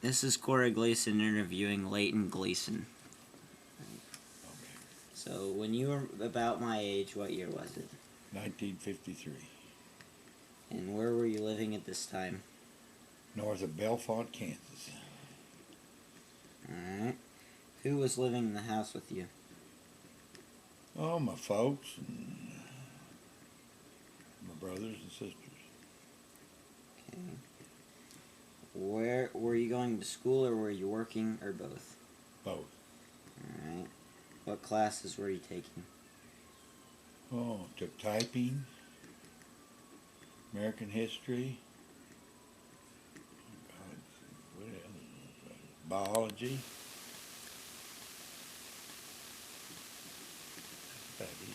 This is Cory Gleason interviewing Layton Gleason. So, when you were about my age, what year was it? 1953. And where were you living at this time? North of Belfont, Kansas. Alright. Who was living in the house with you? Oh, my folks and my brothers and sisters. Okay. Where were you going to school, or were you working, or both? Both. Alright. What classes were you taking? Oh, took typing, American history, what else? Biology. That's about it.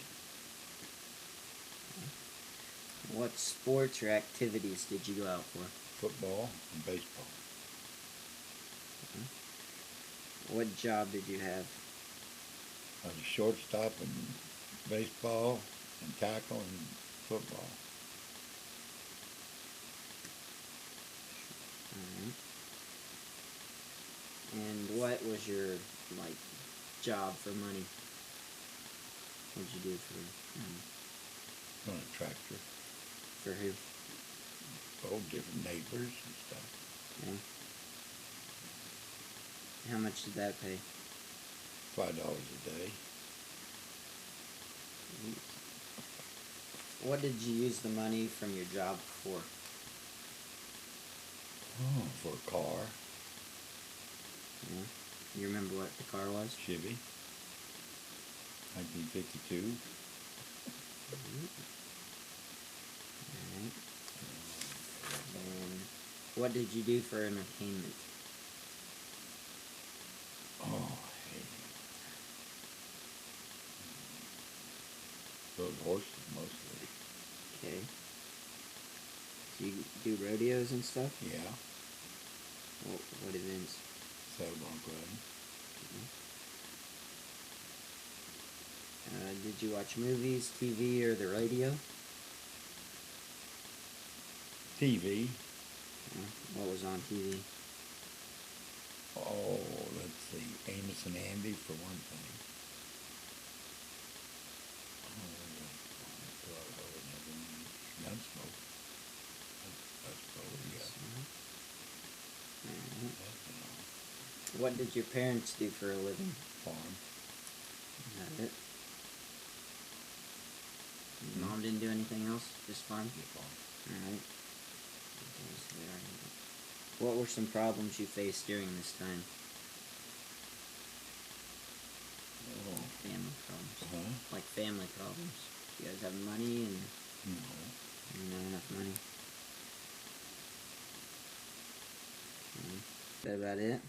What sports or activities did you go out for? Football and baseball. What job did you have? I was a shortstop in baseball and tackle and football. Alright. And what was your, job for money? What did you do for money? On a tractor. For who? All different neighbors and stuff. Okay. How much did that pay? $5 a day. What did you use the money from your job for? Oh, for a car. Yeah. You remember what the car was? Chevy. 1952. Alright. And what did you do for entertainment? Oh, hey. Those horses mostly. Okay. Do you do rodeos and stuff? Yeah. What events? Saddle bronc riding. Did you watch movies, TV, or the radio? TV. What was on TV? Oh, let's see. Amos and Andy for one thing. Gunsmoke. That's probably, What did your parents do for a living? farm. Is that it? Your mom didn't do anything else? Just farm? Farm. Alright. What were some problems you faced during this time? Oh. Family problems. Huh? Like family problems. You guys have money and No. not enough money. Okay. Is that about it?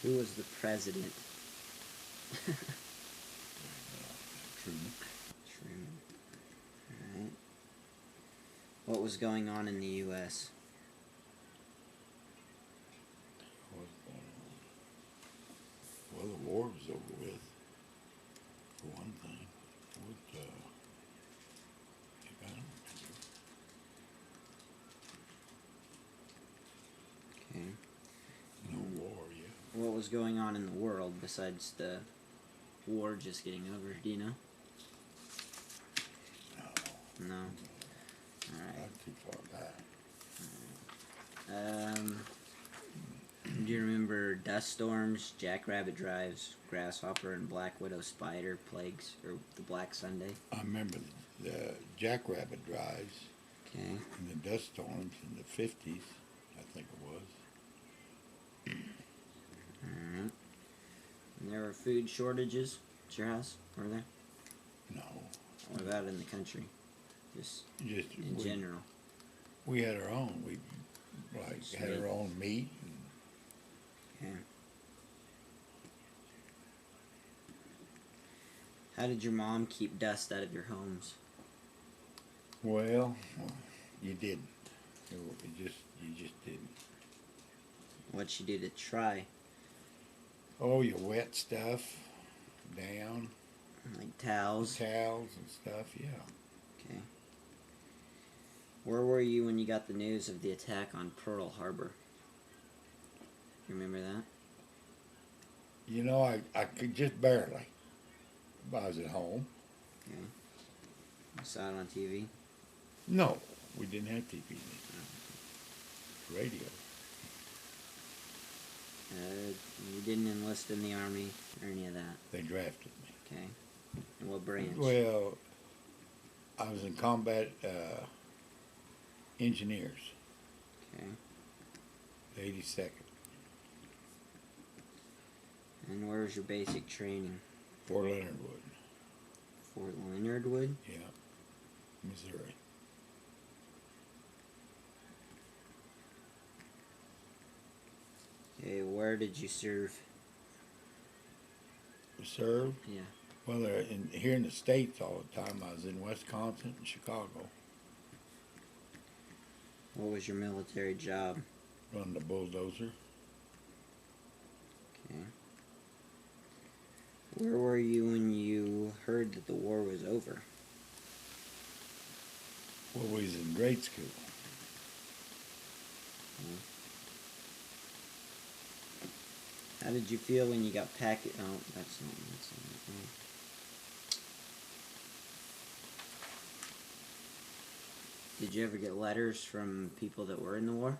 Who was the president? Truman. Truman. Alright. What was going on in the U.S.? Well, the war was over with, for one thing. I don't Okay. remember. No war yet. What was going on in the world besides the war just getting over? Do you know? No. No. Alright. Not too far back. Do you remember dust storms, jackrabbit drives, grasshopper and black widow spider plagues, or the Black Sunday? I remember the jackrabbit drives Okay. and the dust storms in the 50s, I think it was. Alright. And there were food shortages at your house, were there? No. What about in the country? Just Just in general. we had our own. We had our own meat. Okay. How did your mom keep dust out of your homes? Well, you didn't. You just didn't. What'd she do to try? Oh, you wet stuff down, Like towels? towels and stuff. Yeah. Okay. Where were you when you got the news of the attack on Pearl Harbor? You remember that? You know, I could just barely. I was at home. Okay. You saw it on TV? No, we didn't have TV then. Radio. You didn't enlist in the Army or any of that? They drafted me. Okay. And what branch? Well, I was in combat engineers, Okay. 82nd. And where was your basic training? Fort Leonard Wood. Fort Leonard Wood? Yeah, Missouri. Okay, where did you serve? Served? Yeah. Well, here in the States all the time. I was in Wisconsin and Chicago. What was your military job? Running the bulldozer. Okay. Where were you when you heard that the war was over? Well, we was in grade school. How did you feel when you got packet? Oh, that's not. Did you ever get letters from people that were in the war?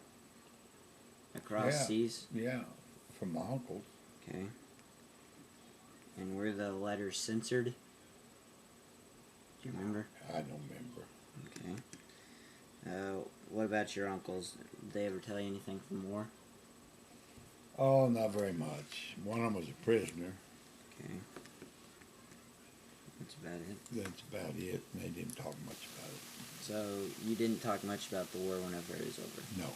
Across seas? Yeah, from my uncles. Okay. And were the letters censored? Do you remember? I don't remember. Okay. What about your uncles? Did they ever tell you anything from war? Oh, not very much. One of them was a prisoner. Okay. That's about it. That's about it. And they didn't talk much about it. So you didn't talk much about the war whenever it was over? No. Alright.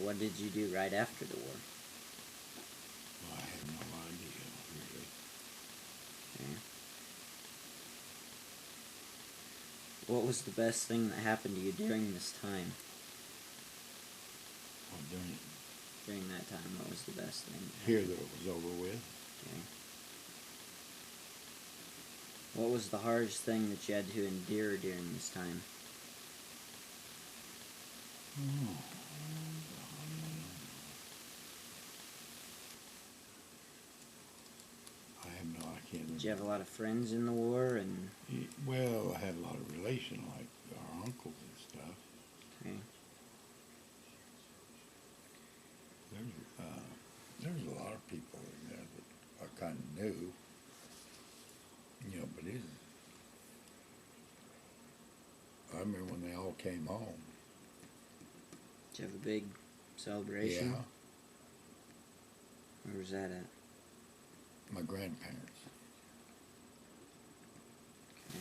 What did you do right after the war? Well, I have no idea, really. Okay. What was the best thing that happened to you during this time? Well, During that time, what was the best thing? here that it was over with. Okay. What was the hardest thing that you had to endure during this time? Oh. I can't remember. Did you have a lot of friends in the war? And Well, I had a lot of relation, like our uncles and stuff. okay. There's a lot of people in there that I kind of knew, but I remember when they all came home. Did you have a big celebration? Yeah, Where was that at? my grandparents. Okay.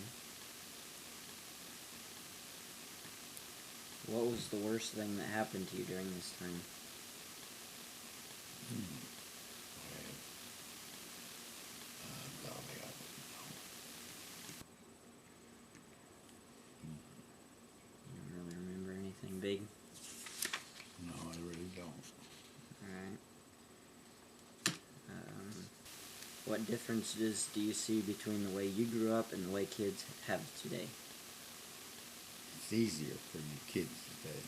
What was the worst thing that happened to you during this time? Golly, I wouldn't You don't really remember anything big? know. No, I really don't. Alright. What differences do you see between the way you grew up and the way kids have it today? It's easier for you kids today.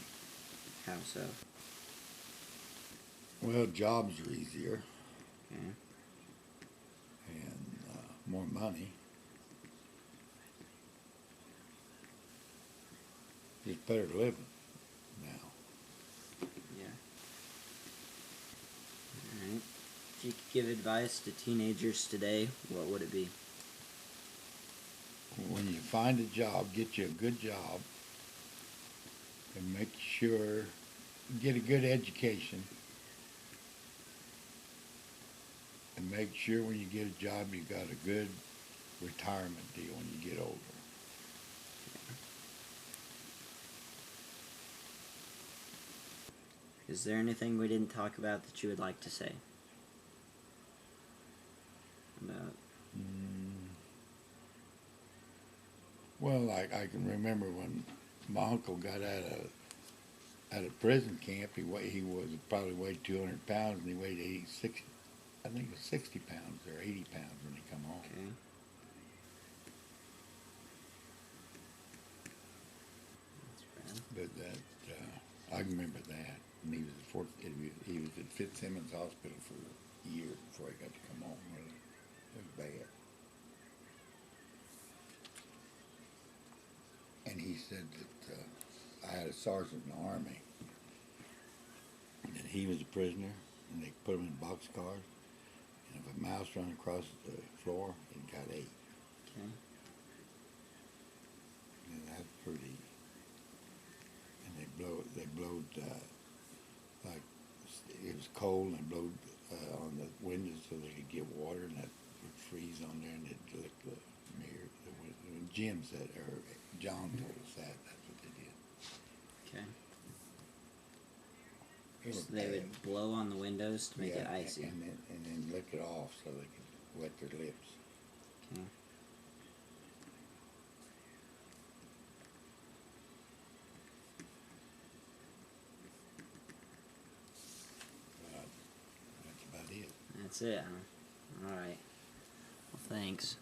How so? Well, jobs are easier Okay. and more money. It's better living now. Yeah. Alright. If you could give advice to teenagers today, what would it be? When you find a job, get you a good job and make sure get a good education and make sure when you get a job you got a good retirement deal when you get older. Is there anything we didn't talk about that you would like to say? About Well, I can remember when my uncle got out of prison camp. He was probably weighed 200 pounds, and he weighed 86. I think it was 60 pounds or 80 pounds when he come home. okay. I remember that. And he was he was at Fitzsimmons Hospital for a year before he got to come home. Really, it was bad. And he said that I had a sergeant in the army, and he was a prisoner, and they put him in boxcars. And if a mouse ran across the floor, it got ate. Okay. And that's pretty. And they blowed like it was cold, and they blowed on the windows so they could get water, and that would freeze on there, and it'd lick the mirror. Jim said, or John told us that. That's what they did. Okay. It So was they bad. would blow on the windows to make it icy. And then lick it off so they could wet their lips. Okay. That's about it. That's it, huh? All right. Well, thanks.